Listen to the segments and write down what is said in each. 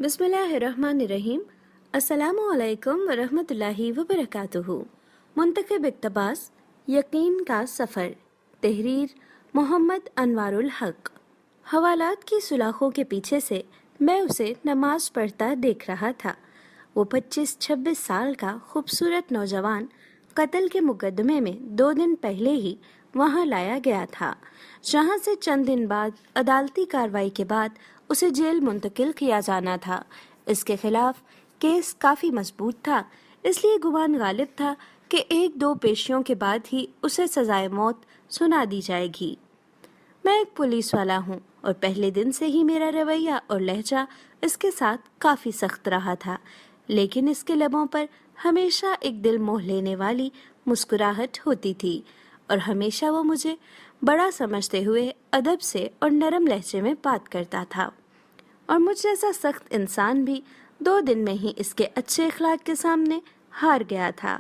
بسم اللہ الرحمن الرحیم۔ السلام علیکم ورحمۃ اللہ وبرکاتہ۔ منتخب اقتباس یقین کا سفر، تحریر محمد انوار الحق۔ حوالات کی سلاخوں کے پیچھے سے میں اسے نماز پڑھتا دیکھ رہا تھا۔ وہ 25-26 سال کا خوبصورت نوجوان قتل کے مقدمے میں 2 دن پہلے ہی وہاں لایا گیا تھا، جہاں سے چند دن بعد عدالتی کارروائی کے بعد اسے جیل منتقل کیا جانا تھا۔ اس کے خلاف کیس کافی مضبوط تھا، اس لیے گمان غالب تھا کہ 1-2 پیشیوں کے بعد ہی اسے سزائے موت سنا دی جائے گی۔ میں ایک پولیس والا ہوں اور پہلے دن سے ہی میرا رویہ اور لہجہ اس کے ساتھ کافی سخت رہا تھا، لیکن اس کے لبوں پر ہمیشہ ایک دل موہ لینے والی مسکراہٹ ہوتی تھی اور ہمیشہ وہ مجھے بڑا سمجھتے ہوئے ادب سے اور نرم لہجے میں بات کرتا تھا، اور مجھ جیسا سخت انسان بھی 2 دن میں ہی اس کے اچھے اخلاق کے سامنے ہار گیا تھا۔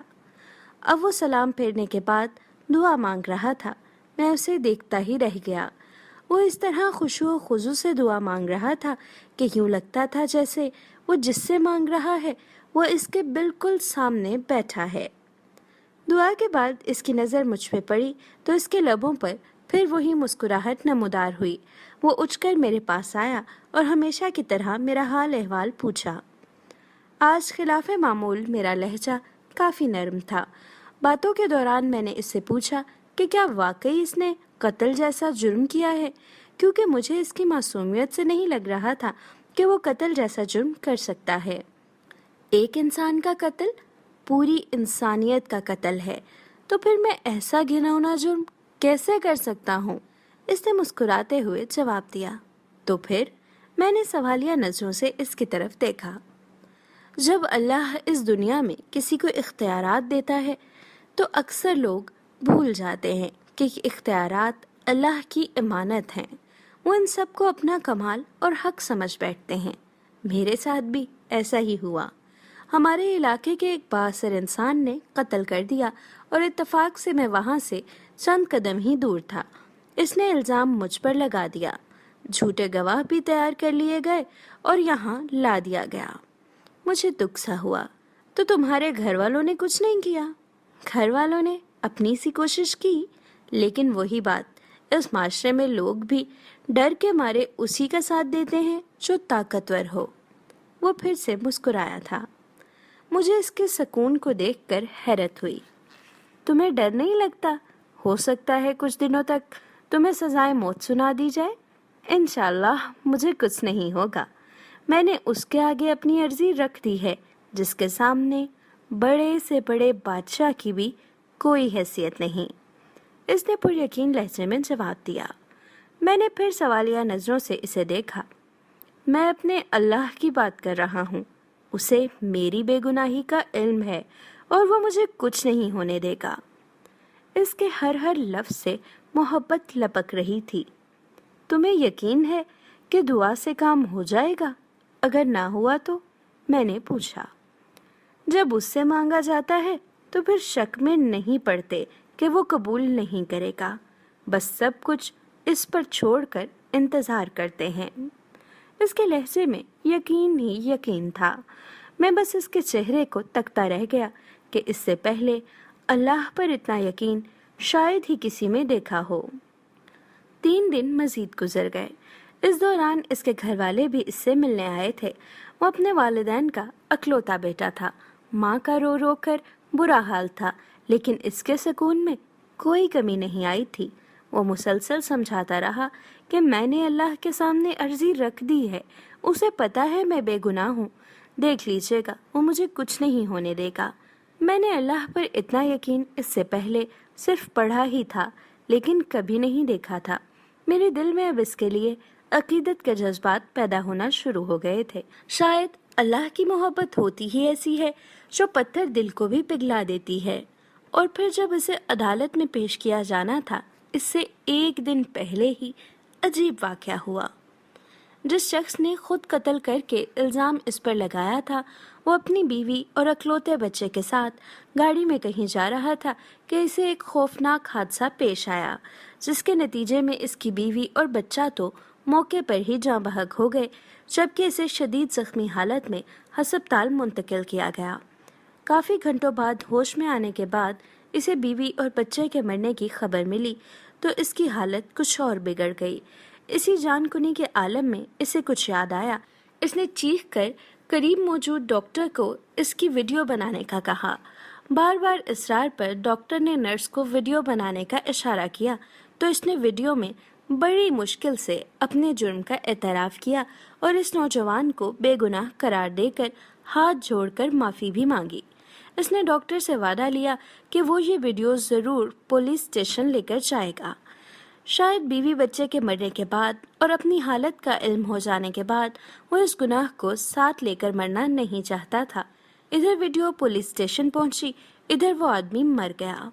اب وہ سلام پھیرنے کے بعد دعا مانگ رہا تھا۔ میں اسے دیکھتا ہی رہ گیا۔ وہ اس طرح خشوع و خضوع سے دعا مانگ رہا تھا کہ یوں لگتا تھا جیسے وہ جس سے مانگ رہا ہے وہ اس کے بالکل سامنے بیٹھا ہے۔ دعا کے بعد اس کی نظر مجھ پہ پڑی تو اس کے لبوں پر پھر وہی مسکراہٹ نمودار ہوئی۔ وہ اٹھ کر میرے پاس آیا اور ہمیشہ کی طرح میرا حال احوال پوچھا۔ آج خلاف معمول میرا لہجہ کافی نرم تھا۔ باتوں کے دوران میں نے اس سے پوچھا کہ کیا واقعی اس نے قتل جیسا جرم کیا ہے، کیونکہ مجھے اس کی معصومیت سے نہیں لگ رہا تھا کہ وہ قتل جیسا جرم کر سکتا ہے۔ ایک انسان کا قتل پوری انسانیت کا قتل ہے، تو پھر میں ایسا گھناؤنا جرم کیسے کر سکتا ہوں؟ اس نے مسکراتے ہوئے جواب دیا۔ تو پھر میں نے سوالیہ نظروں سے اس کی طرف دیکھا۔ جب اللہ اس دنیا میں کسی کو اختیارات دیتا ہے تو اکثر لوگ بھول جاتے ہیں کہ اختیارات اللہ کی امانت ہیں۔ وہ ان سب کو اپنا کمال اور حق سمجھ بیٹھتے ہیں۔ میرے ساتھ بھی ایسا ہی ہوا۔ ہمارے علاقے کے ایک بااثر انسان نے قتل کر دیا اور اتفاق سے میں وہاں سے چند قدم ہی دور تھا۔ اس نے الزام مجھ پر لگا دیا، جھوٹے گواہ بھی تیار کر لیے گئے اور یہاں لا دیا گیا۔ مجھے دکھ سا ہوا۔ تو تمہارے گھر والوں نے کچھ نہیں کیا؟ گھر والوں نے اپنی سی کوشش کی، لیکن وہی بات، اس معاشرے میں لوگ بھی ڈر کے مارے اسی کا ساتھ دیتے ہیں جو طاقتور ہو۔ وہ پھر سے مسکرایا تھا۔ مجھے اس کے سکون کو دیکھ کر حیرت ہوئی۔ تمہیں ڈر نہیں لگتا؟ ہو سکتا ہے کچھ دنوں تک تمہیں سزائے موت سنا دی جائے۔ انشاءاللہ مجھے کچھ نہیں ہوگا۔ میں نے اس کے آگے اپنی عرضی رکھ دی ہے جس کے سامنے بڑے سے بڑے بادشاہ کی بھی کوئی حیثیت نہیں۔ اس نے پر یقین لہجے میں جواب دیا۔ میں نے پھر سوالیہ نظروں سے اسے دیکھا۔ میں اپنے اللہ کی بات کر رہا ہوں۔ اسے میری بے گناہی کا علم ہے اور وہ مجھے کچھ نہیں ہونے دے گا۔ اس کے ہر لفظ سے محبت لپک رہی تھی۔ تمہیں یقین ہے کہ دعا سے کام ہو جائے گا؟ اگر نہ ہوا تو؟ میں نے پوچھا۔ جب اس سے مانگا جاتا ہے تو پھر شک میں نہیں پڑتے کہ وہ قبول نہیں کرے گا، بس سب کچھ اس پر چھوڑ کر انتظار کرتے ہیں۔ اس کے لہجے میں یقین ہی یقین تھا۔ میں بس اس کے چہرے کو تکتا رہ گیا کہ اس سے پہلے اللہ پر اتنا یقین شاید ہی کسی میں دیکھا ہو۔ 3 دن مزید گزر گئے۔ اس دوران اس کے گھر والے بھی اس سے ملنے آئے تھے۔ وہ اپنے والدین کا اکلوتا بیٹا تھا۔ ماں کا رو رو کر برا حال تھا، لیکن اس کے سکون میں کوئی کمی نہیں آئی تھی۔ وہ مسلسل سمجھاتا رہا کہ میں نے اللہ کے سامنے عرضی رکھ دی ہے، اسے پتا ہے میں بے گناہ ہوں، دیکھ لیجیے گا وہ مجھے کچھ نہیں ہونے دے گا۔ میں نے اللہ پر اتنا یقین اس سے پہلے صرف پڑھا ہی تھا، لیکن کبھی نہیں دیکھا تھا۔ میرے دل میں اب اس کے لیے عقیدت کے جذبات پیدا ہونا شروع ہو گئے تھے۔ شاید اللہ کی محبت ہوتی ہی ایسی ہے جو پتھر دل کو بھی پگھلا دیتی ہے۔ اور پھر جب اسے عدالت میں پیش کیا جانا تھا، اس سے 1 دن پہلے ہی عجیب واقعہ ہوا۔ جس شخص نے خود قتل کر کے الزام اس پر لگایا تھا، وہ اپنی بیوی اور اکلوتے بچے کے ساتھ گاڑی میں کہیں جا رہا تھا کہ اسے ایک خوفناک حادثہ پیش آیا، جس کے نتیجے میں اس کی بیوی اور بچہ تو موقع پر ہی جاں بحق ہو گئے، جبکہ اسے شدید زخمی حالت میں ہسپتال منتقل کیا گیا۔ کافی گھنٹوں بعد ہوش میں آنے کے بعد اسے بیوی اور بچے کے مرنے کی خبر ملی تو اس کی حالت کچھ اور بگڑ گئی۔ اسی جان کنی کے عالم میں اسے کچھ یاد آیا۔ اس نے چیخ کر قریب موجود ڈاکٹر کو اس کی ویڈیو بنانے کا کہا۔ بار بار اصرار پر ڈاکٹر نے نرس کو ویڈیو بنانے کا اشارہ کیا تو اس نے ویڈیو میں بڑی مشکل سے اپنے جرم کا اعتراف کیا اور اس نوجوان کو بے گناہ قرار دے کر ہاتھ جوڑ کر معافی بھی مانگی۔ اس نے ڈاکٹر سے وعدہ لیا کہ وہ یہ ویڈیو ضرور پولیس اسٹیشن لے کر جائے گا۔ شاید بیوی بچے کے مرنے کے بعد اور اپنی حالت کا علم ہو جانے کے بعد وہ اس گناہ کو ساتھ لے کر مرنا نہیں چاہتا تھا۔ ادھر ویڈیو پولیس اسٹیشن پہنچی، ادھر وہ آدمی مر گیا۔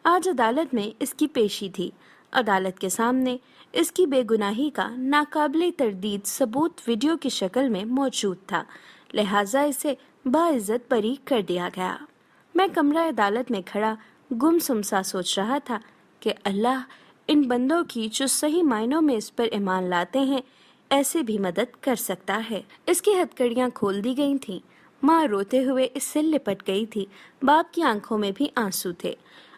آج عدالت میں اس کی پیشی تھی۔ عدالت کے سامنے اس کی بے گناہی کا ناقابل تردید ثبوت ویڈیو کی شکل میں موجود تھا، لہٰذا اسے باعزت بری کر دیا گیا۔ میں کمرہ عدالت میں کھڑا گم سا سوچ رہا تھا کہ اللہ ان بندوں کی جو صحیح معنوں میں اس پر ایمان لاتے ہیں ایسے بھی مدد کر سکتا ہے۔ اس کی ہتھکڑیاں کھول دی گئی تھیں۔ ماں روتے ہوئے اس سے لپٹ گئی تھی۔ باپ کی آنکھوں میں بھی آنسو تھے۔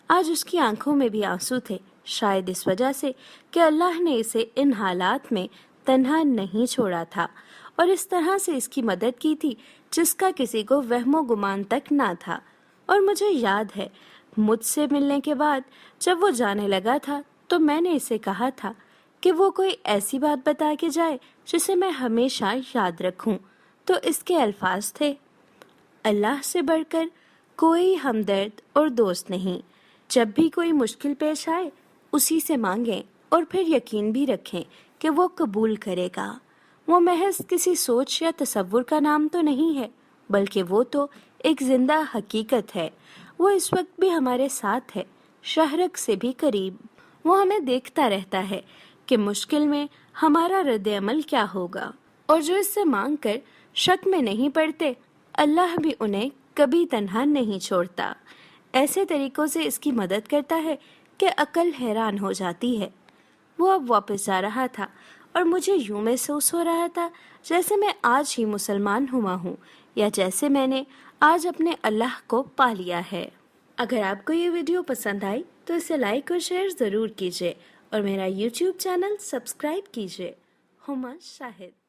آج اس کی آنکھوں میں بھی آنسو تھے، شاید اس وجہ سے کہ اللہ نے اسے ان حالات میں تنہا نہیں چھوڑا تھا اور اس طرح سے اس کی مدد کی تھی جس کا کسی کو وہم و گمان تک نہ تھا۔ اور مجھے یاد ہے مجھ سے ملنے کے بعد جب وہ جانے لگا تھا تو میں نے اسے کہا تھا کہ وہ کوئی ایسی بات بتا کے جائے جسے میں ہمیشہ یاد رکھوں، تو اس کے الفاظ تھے، اللہ سے بڑھ کر کوئی ہمدرد اور دوست نہیں، جب بھی کوئی مشکل پیش آئے اسی سے مانگیں اور پھر یقین بھی رکھیں کہ وہ قبول کرے گا۔ وہ محض کسی سوچ یا تصور کا نام تو نہیں ہے، بلکہ وہ تو ایک زندہ حقیقت ہے۔ وہ اس وقت بھی ہمارے ساتھ ہے، شہرک سے بھی قریب۔ وہ ہمیں دیکھتا رہتا ہے کہ مشکل میں ہمارا رد عمل کیا ہوگا، اور جو اس سے مانگ کر شک میں نہیں پڑتے اللہ بھی انہیں کبھی تنہا نہیں چھوڑتا۔ ایسے طریقوں سے اس کی مدد کرتا ہے کہ عقل حیران ہو جاتی ہے۔ وہ اب واپس جا رہا تھا اور مجھے یوں محسوس ہو رہا تھا جیسے میں آج ہی مسلمان ہوا ہوں، یا جیسے میں نے آج اپنے اللہ کو پا لیا ہے۔ اگر آپ کو یہ ویڈیو پسند آئی تو اسے لائک اور شیئر ضرور کیجیے اور میرا یوٹیوب چینل سبسکرائب کیجیے۔ ہما شاہد۔